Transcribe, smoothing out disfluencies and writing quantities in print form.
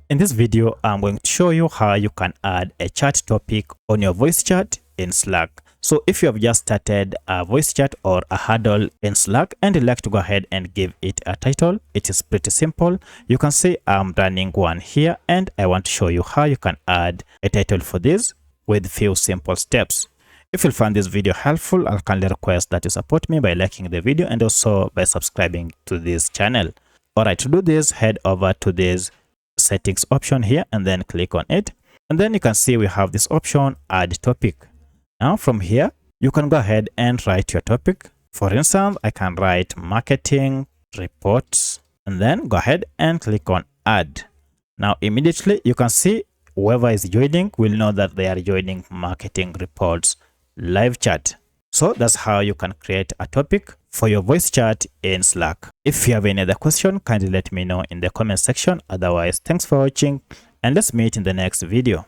In this video, I'm going to show you how you can add a chat topic on your voice chat in Slack. So if you have just started a voice chat or a huddle in Slack and you'd like to go ahead and give it a title, it is pretty simple. You can say I'm running one here and I want to show you how you can add a title for this with few simple steps. If you find this video helpful, I'll kindly request that you support me by liking the video and also by subscribing to this channel. Alright, to do this, head over to this settings option here and then click on it, and then you can see we have this option add topic. Now from here you can go ahead and write your topic. For instance, I can write marketing reports and then go ahead and click on add. Now immediately you can see whoever is joining will know that they are joining marketing reports live chat. So that's how you can create a topic for your voice chat in Slack. If you have any other question, kindly let me know in the comment section. Otherwise, thanks for watching and let's meet in the next video.